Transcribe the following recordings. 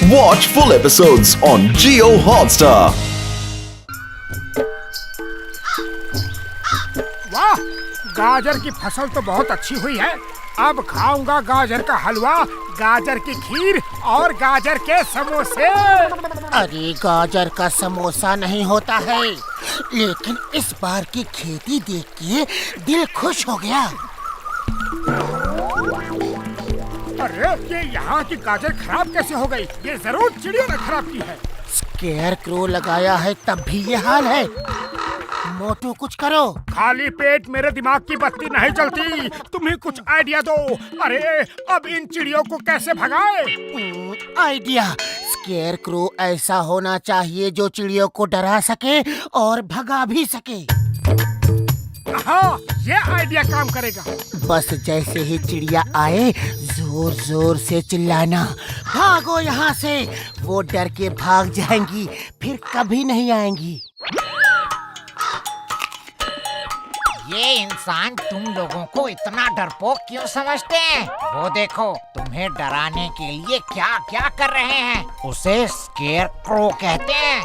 Watch full episodes on Jio Hotstar. वाह, गाजर की फसल तो बहुत अच्छी हुई है। अब खाऊंगा गाजर का हलवा, गाजर की खीर और गाजर के समोसे। अरे गाजर का समोसा नहीं होता है, लेकिन इस बार की खेती देख के दिल खुश हो गया। अरे ये यहाँ की गाजर खराब कैसे हो गई? ये जरूर चिड़ियों ने खराब की है। स्केयर क्रो लगाया है तब भी ये हाल है। मोटू कुछ करो। खाली पेट मेरे दिमाग की बत्ती नहीं जलती, तुम ही कुछ आइडिया दो। अरे अब इन चिड़ियों को कैसे भगाए? आइडिया, स्केयर क्रो ऐसा होना चाहिए जो चिड़ियों को डरा सके और भगा भी सके। हाँ, ये आइडिया काम करेगा। बस जैसे ही चिड़िया आए जोर जोर से चिल्लाना, भागो यहाँ से। वो डर के भाग जाएंगी, फिर कभी नहीं आएंगी। ये इंसान तुम लोगों को इतना डरपोक क्यों समझते हैं? वो देखो, तुम्हें डराने के लिए क्या क्या कर रहे हैं। उसे स्केयर क्रो कहते हैं।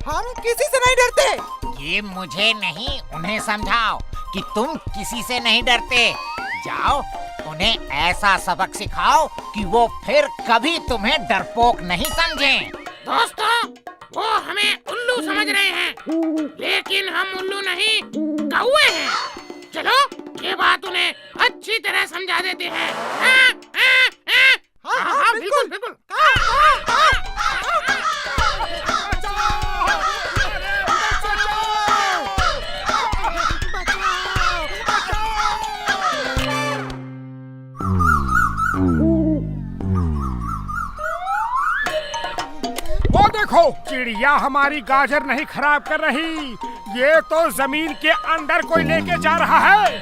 हम किसी से नहीं डरते। ये मुझे नहीं, उन्हें समझाओ कि तुम किसी से नहीं डरते। जाओ, उन्हें ऐसा सबक सिखाओ कि वो फिर कभी तुम्हें डरपोक नहीं समझें। दोस्तों, वो हमें उल्लू समझ रहे हैं, लेकिन हम उल्लू नहीं, कौवे हैं। चलो, ये बात उन्हें अच्छी तरह समझा देते हैं। हाँ, बिल्कुल बिल्कुल। वो देखो, चिड़िया हमारी गाजर नहीं खराब कर रही, ये तो जमीन के अंदर कोई लेके जा रहा है।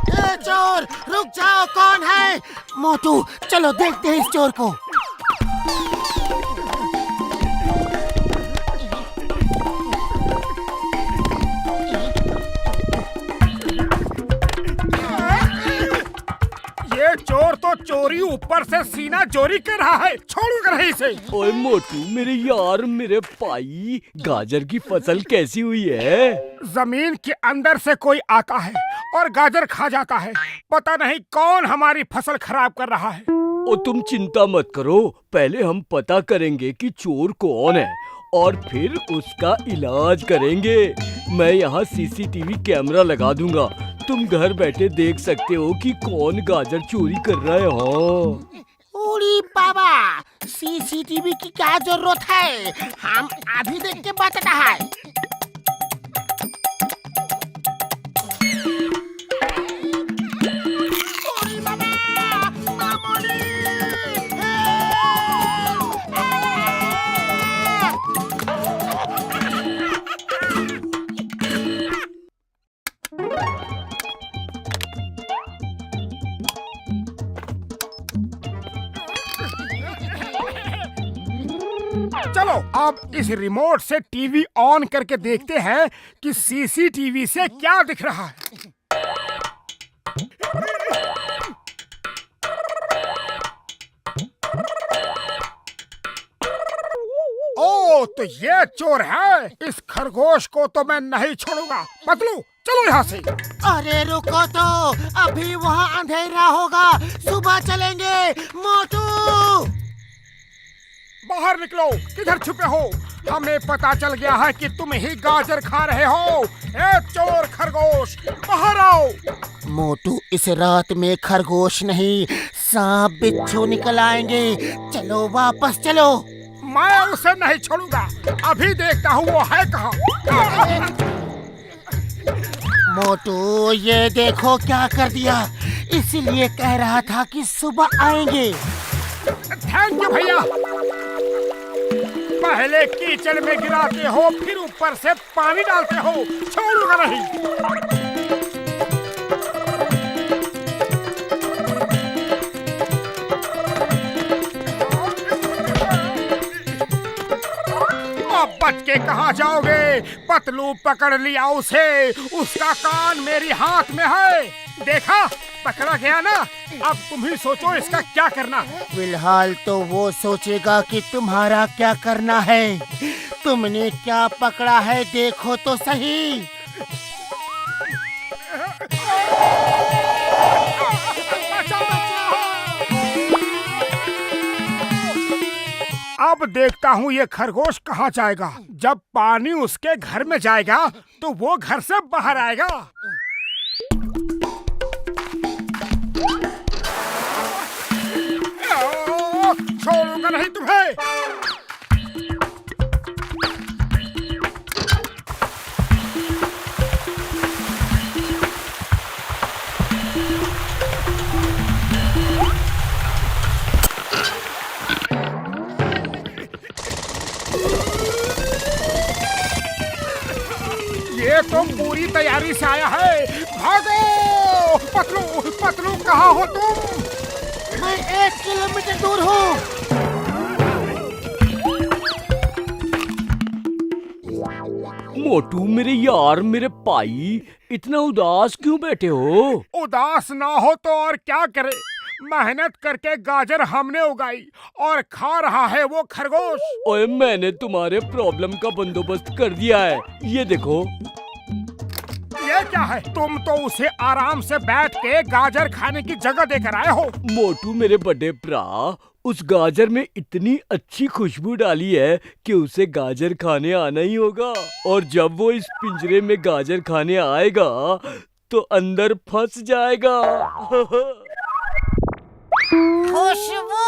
ए चोर, रुक जाओ, कौन है? मोटू, चलो देखते हैं इस चोर को। ये चोर तो चोरी ऊपर से सीना चोरी कर रहा है, छोड़ूंगा नहीं इसे। ओए मोटू, मेरे यार, मेरे भाई, गाजर की फसल कैसी हुई है? जमीन के अंदर से कोई आता है और गाजर खा जाता है। पता नहीं कौन हमारी फसल खराब कर रहा है। ओ तुम चिंता मत करो, पहले हम पता करेंगे कि चोर कौन है और फिर उसका इलाज करेंगे। मैं यहाँ सीसीटीवी कैमरा लगा दूंगा, तुम घर बैठे देख सकते हो कि कौन गाजर चोरी कर रहा है। हाँ, ओरी बाबा, सीसीटीवी की क्या जरूरत है? हम अभी देख के बताता है। ओरी बाबा, मामूली, चलो अब इस रिमोट से टीवी ऑन करके देखते हैं कि सीसीटीवी से क्या दिख रहा है। ओ, तो ये चोर है। इस खरगोश को तो मैं नहीं छोड़ूंगा। पतलू, चलो यहाँ से। अरे रुको तो, अभी वहाँ अंधेरा होगा, सुबह चलेंगे। मोटू, बाहर निकलो, किधर छुपे हो? हमें पता चल गया है कि तुम ही गाजर खा रहे हो। ए चोर खरगोश, बाहर आओ। मोटू, इस रात में खरगोश नहीं, सांप बिच्छू निकल आएंगे। चलो वापस चलो। मैं उसे नहीं छोड़ूंगा, अभी देखता हूँ वो है कहाँ। मोटू, ये देखो क्या कर दिया। इसीलिए कह रहा था कि सुबह आएंगे। थैंक यू भैया। पहले कीचड़ में गिराते हो, फिर ऊपर से पानी डालते हो, छोड़ूंगा नहीं। अब बच के कहाँ जाओगे? पतलू पकड़ लिया उसे, उसका कान मेरी हाथ में है। देखा, पकड़ा गया ना, अब तुम ही सोचो इसका क्या करना है। फिलहाल तो वो सोचेगा कि तुम्हारा क्या करना है। तुमने क्या पकड़ा है देखो तो सही। अब देखता हूँ ये खरगोश कहाँ जाएगा। जब पानी उसके घर में जाएगा तो वो घर से बाहर आएगा। छोड़ूंगा नहीं तुम्हें। ये तो पूरी तैयारी से आया है। भागो! पतलू पतलू कहाँ हो तुम? मैं 1 किलोमीटर दूर हूँ। मोटू मेरे यार, मेरे भाई, इतना उदास क्यों बैठे हो? उदास ना हो तो और क्या करे। मेहनत करके गाजर हमने उगाई और खा रहा है वो खरगोश। ओए, मैंने तुम्हारे प्रॉब्लम का बंदोबस्त कर दिया है। ये देखो। ये क्या है? तुम तो उसे आराम से बैठ के गाजर खाने की जगह देकर आए हो। मोटू मेरे बड़े भरा, उस गाजर में इतनी अच्छी खुशबू डाली है कि उसे गाजर खाने आना ही होगा। और जब वो इस पिंजरे में गाजर खाने आएगा तो अंदर फंस जाएगा। खुशबू।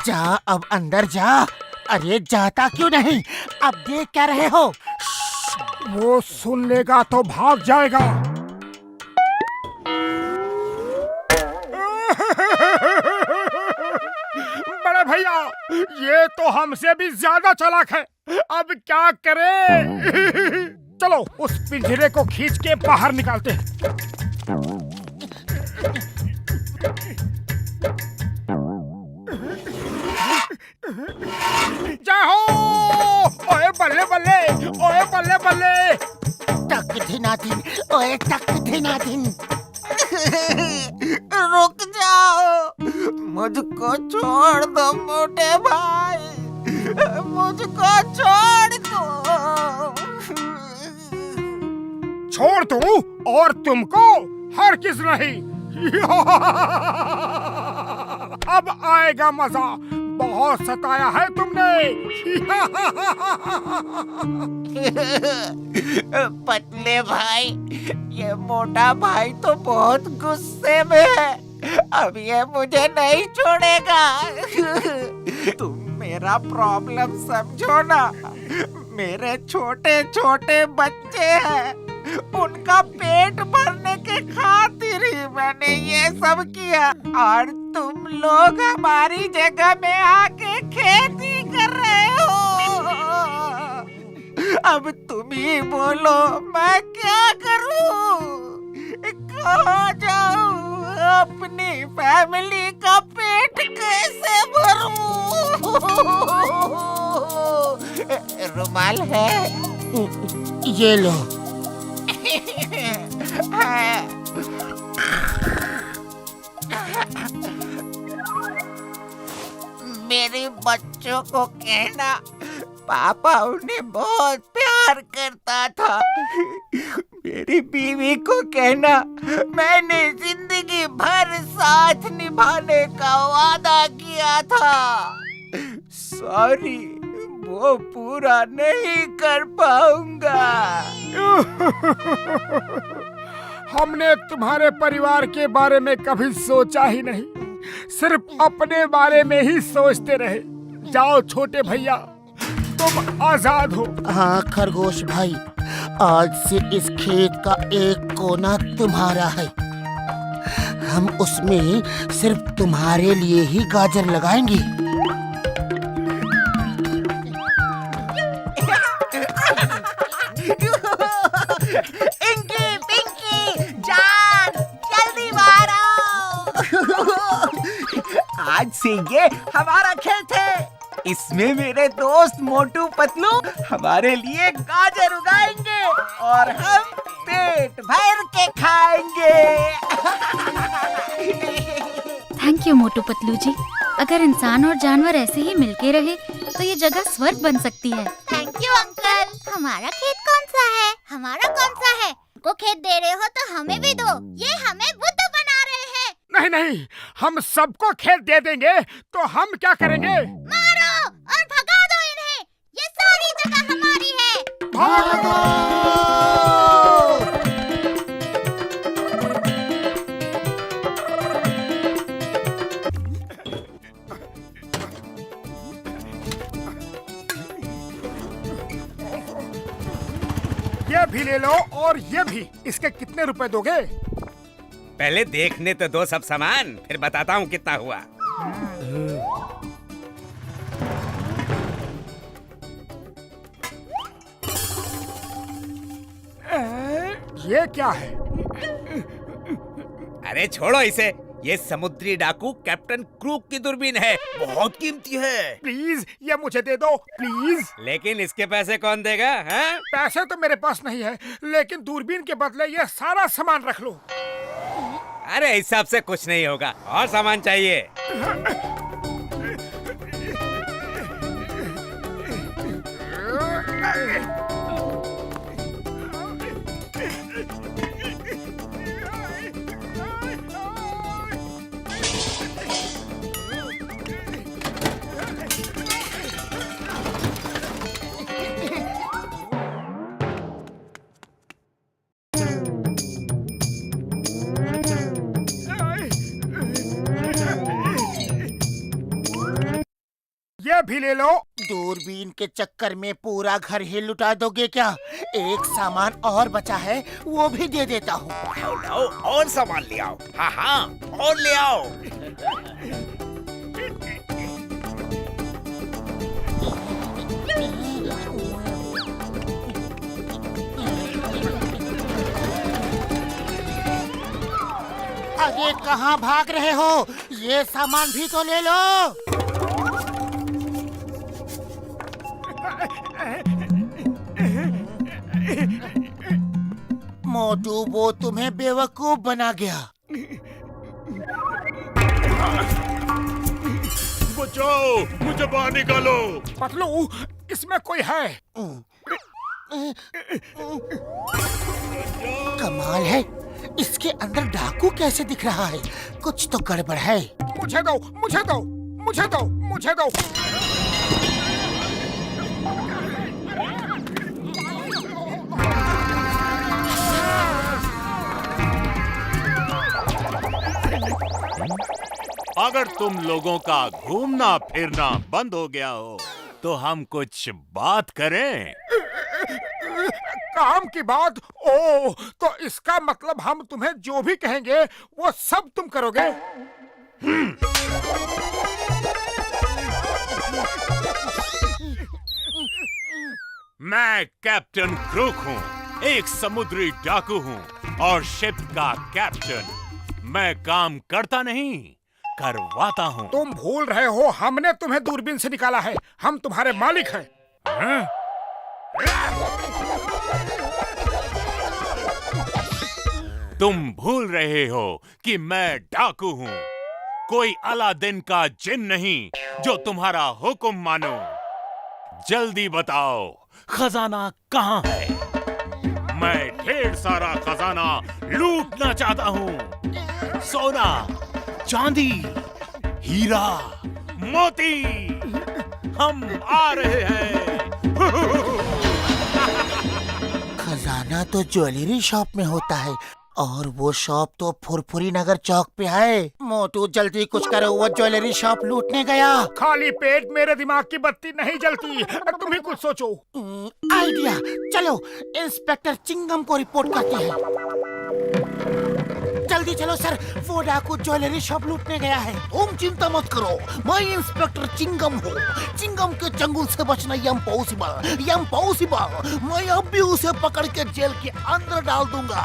जा अब अंदर जा। अरे जाता क्यों नहीं? अब देख क्या रहे हो? वो सुन लेगा तो भाग जाएगा। बड़े भैया, ये तो हमसे भी ज्यादा चालाक है। अब क्या करें? चलो उस पिंजरे को खींच के बाहर निकालते हैं। जय हो! ओए बल्ले बल्ले, ओए बल्ले बल्ले। टक धिनाधिन, ओए टक धिनाधिन। रुक जाओ, मुझको छोड़ दो मोटे भाई, मुझको छोड़ दो। छोड़ दूं और तुमको हर किस नहीं। अब आएगा मजा। बहुत सताया है तुमने। पतले भाई, ये मोटा भाई तो बहुत गुस्से में है। अब ये मुझे नहीं छोड़ेगा। तुम मेरा प्रॉब्लम समझो ना। मेरे छोटे छोटे बच्चे हैं, उनका पेट भरने के खातिर ही मैंने ये सब किया। और तुम लोग हमारी जगह में आके खेती कर रहे हो। अब तुम ही बोलो मैं क्या करूं? कहाँ जाऊं? अपनी फैमिली का पेट कैसे भरूं? रुमाल है? ये लो। मेरे बच्चों को कहना पापा उन्हें बहुत प्यार करता था। मेरी बीवी को कहना मैंने जिंदगी भर साथ निभाने का वादा किया था। सॉरी, वो पूरा नहीं कर पाऊंगा। हमने तुम्हारे परिवार के बारे में कभी सोचा ही नहीं, सिर्फ अपने बारे में ही सोचते रहे। जाओ छोटे भैया, तुम आजाद हो। हाँ खरगोश भाई, आज से इस खेत का एक कोना तुम्हारा है। हम उसमें सिर्फ तुम्हारे लिए ही गाजर लगाएंगे। इंकी, पिंकी, जान, जल्दी बाहर आओ। आज से ये हमारा खेत है। इसमें मेरे दोस्त मोटू पतलू हमारे लिए गाजर उगाएंगे और हम पेट भर के खाएंगे। थैंक यू मोटू पतलू जी। अगर इंसान और जानवर ऐसे ही मिलके रहे तो ये जगह स्वर्ग बन सकती है। Thank you uncle. हमारा खेत कौन सा है? हमारा कौन सा है? को खेत दे रहे हो तो हमें भी दो। ये हमें बुद्धू बना रहे हैं। नहीं नहीं, हम सबको खेत दे देंगे तो हम क्या करेंगे? मारो और भगा दो इन्हें। ये सारी जगह हमारी है। भागो! ये भी ले लो और ये भी। इसके कितने रुपए दोगे? पहले देखने तो दो सब सामान, फिर बताता हूँ कितना हुआ। ये क्या है? अरे छोड़ो इसे, ये समुद्री डाकू कैप्टन क्रूक की दूरबीन है, बहुत कीमती है। प्लीज ये मुझे दे दो प्लीज। लेकिन इसके पैसे कौन देगा? हाँ? पैसे तो मेरे पास नहीं है, लेकिन दूरबीन के बदले ये सारा सामान रख लो। अरे हिसाब से कुछ नहीं होगा, और सामान चाहिए। ये भी ले लो। दूरबीन के चक्कर में पूरा घर ही लुटा दोगे क्या? एक सामान और बचा है, वो भी दे देता हूँ। लाओ और सामान ले आओ। हाँ हाँ, और ले आओ। अरे कहाँ भाग रहे हो? ये सामान भी तो ले लो। मोटू वो तुम्हें बेवकूफ बना गया। बचाओ, मुझे बाहर निकालो। पतलू, इसमें कोई है? कमाल है, इसके अंदर डाकू कैसे दिख रहा है? कुछ तो गड़बड़ है। मुझे दो, मुझे दो, मुझे दो, मुझे दो। अगर तुम लोगों का घूमना फिरना बंद हो गया हो तो हम कुछ बात करें। काम की बात? ओ, तो इसका मतलब हम तुम्हें जो भी कहेंगे वो सब तुम करोगे? मैं कैप्टन क्रूक हूँ, एक समुद्री डाकू हूँ और शिप का कैप्टन। मैं काम करता नहीं, करवाता हूँ। तुम भूल रहे हो, हमने तुम्हें दूरबीन से निकाला है। हम तुम्हारे मालिक हैं। हाँ? तुम भूल रहे हो कि मैं डाकू हूँ, कोई अलादीन का जिन नहीं जो तुम्हारा हुक्म मानो। जल्दी बताओ, खजाना कहाँ है? मैं ढेर सारा खजाना लूटना चाहता हूँ। सोना, चांदी, हीरा, मोती, हम आ रहे हैं। खजाना तो ज्वेलरी शॉप में होता है और वो शॉप तो फुरफुरी नगर चौक पे है। मोटू जल्दी कुछ करो, वो ज्वेलरी शॉप लूटने गया। खाली पेट मेरे दिमाग की बत्ती नहीं जलती। तुम ही कुछ सोचो। आइडिया, चलो इंस्पेक्टर चिंगम को रिपोर्ट करते हैं। जल्दी चलो सर, वो डाकू ज्वेलरी शॉप लूटने गया है। तुम चिंता मत करो, मैं इंस्पेक्टर चिंगम हूँ। चिंगम के चंगुल से बचना इम्पॉसिबल, इम्पॉसिबल। मैं अब भी उसे पकड़ के जेल के अंदर डाल दूंगा।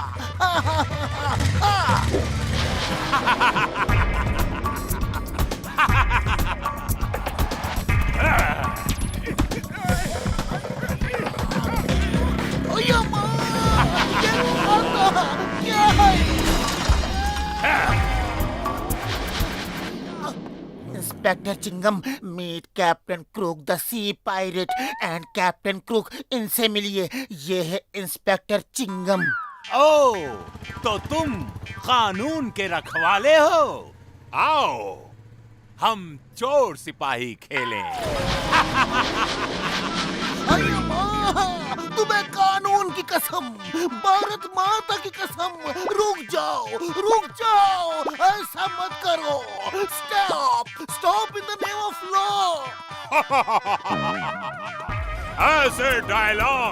Inspector Chingam, meet captain crook the sea pirate and captain crook, इनसे मिलिए। ये है इंस्पेक्टर चिंगम। ओ, तो तुम कानून के रखवाले हो? आओ, हम चोर सिपाही खेलें। अरे माँ, तुम्हें कानून की कसम, भारत माता की कसम, रुक जाओ, ऐसा मत करो। Stop in the name of law. ऐसे डायलॉग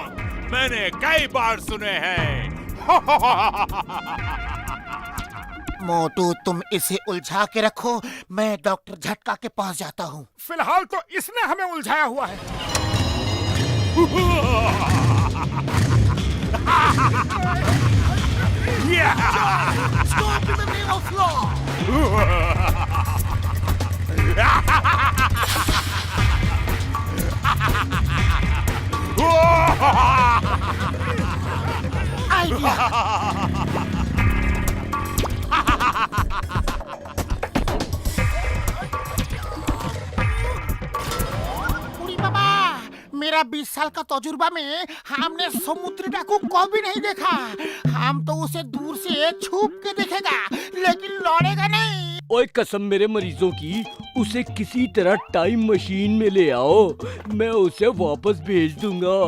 मैंने कई बार सुने हैं। मोटू, तुम इसे उलझा के रखो, मैं डॉक्टर झटका के पास जाता हूँ। फिलहाल तो इसने हमें उलझाया हुआ है। Stop in the name of law! बुढ़ी बाबा, मेरा 20 साल का तजुर्बा में हमने समुद्री डाकू को भी नहीं देखा। हम तो उसे दूर से छुप के देखेगा, लेकिन लौड़ेगा नहीं। ओए कसम मेरे मरीजों की, उसे किसी तरह टाइम मशीन में ले आओ, मैं उसे वापस भेज दूंगा।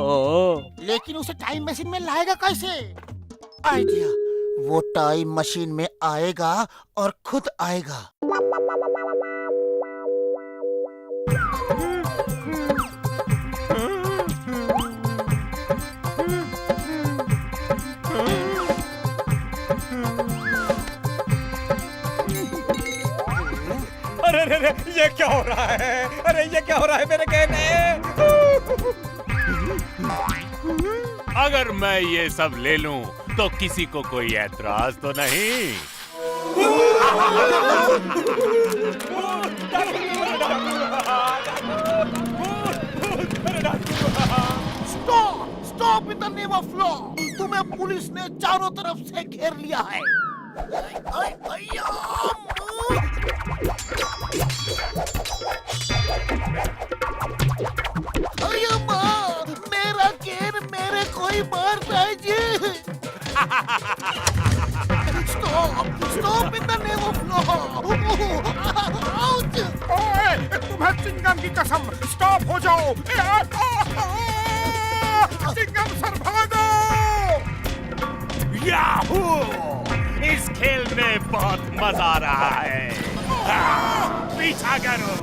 लेकिन उसे टाइम मशीन में लाएगा कैसे? आइडिया, वो टाइम मशीन में आएगा और खुद आएगा। अरे ये क्या हो रहा है? अरे ये क्या हो रहा है मेरे कहने? अगर मैं ये सब ले लूं तो किसी को कोई ऐतराज तो नहीं? Stop in the name of law. तुम्हें पुलिस ने चारों तरफ से घेर लिया है। अरे माँ, मेरा केर मेरे कोई मारता है जी। Stop in the name of law. ओए, तुम्हें चिंगम की कसम, स्टॉप हो जाओ। चिंगम सर भागो। याहू! इस खेल में बहुत मजा आ रहा है। पीछा करो।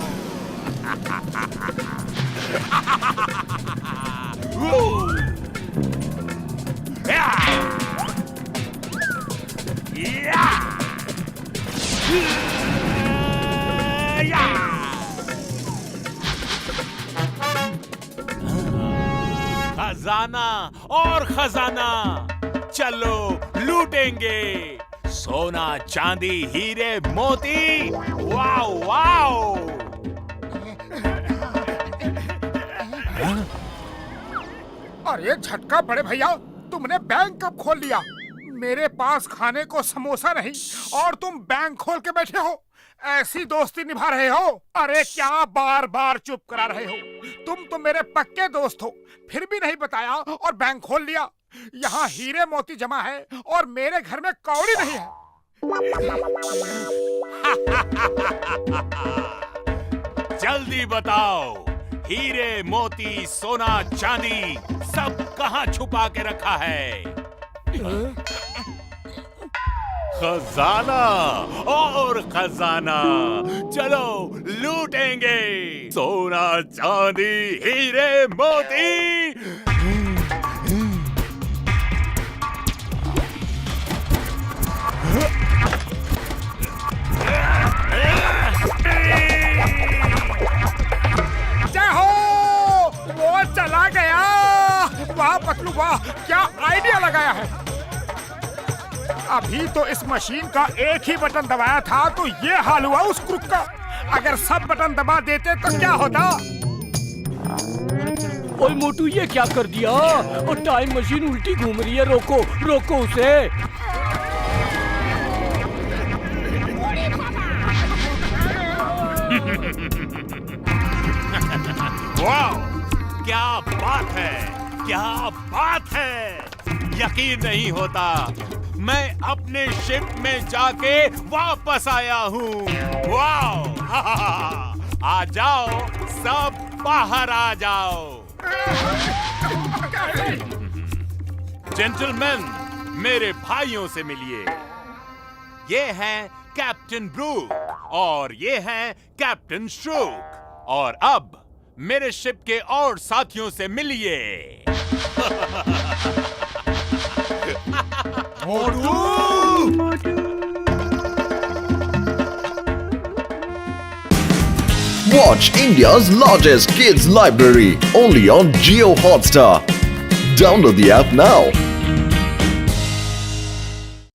खजाना और खजाना, चलो लूटेंगे। सोना, चांदी, हीरे, मोती। Wow wow. अरे झटका बड़े भैया, तुमने बैंक कब खोल लिया? मेरे पास खाने को समोसा नहीं और तुम बैंक खोल के बैठे हो। ऐसी दोस्ती निभा रहे हो? अरे क्या बार बार चुप करा रहे हो? तुम तो मेरे पक्के दोस्त हो, फिर भी नहीं बताया और बैंक खोल लिया। यहाँ हीरे मोती जमा है और मेरे घर में कौड़ी नहीं है। जल्दी बताओ, हीरे, मोती, सोना, चांदी सब कहाँ छुपा के रखा है? खजाना और खजाना, चलो लूटेंगे। सोना, चांदी, हीरे, मोती। जय हो, वो चला गया। वाह पतलू वाह, क्या आइडिया लगाया है। अभी तो इस मशीन का एक ही बटन दबाया था तो ये हाल हुआ उस क्रुक का। अगर सब बटन दबा देते तो क्या होता? ओए मोटू, ये क्या कर दिया? और टाइम मशीन उल्टी घूम रही है, रोको रोको उसे। वाह, क्या बात है, क्या बात है। यकीन नहीं होता, मैं अपने शिप में जाके वापस आया हूँ। वाह, आ जाओ, सब बाहर आ जाओ। जेंटलमैन, मेरे भाइयों से मिलिए। ये हैं कैप्टन ब्रूक और ये हैं कैप्टन श्रूक। और अब मेरे शिप के और साथियों से मिलिए। Watch India's largest kids library only on Jio Hotstar. Download the app now.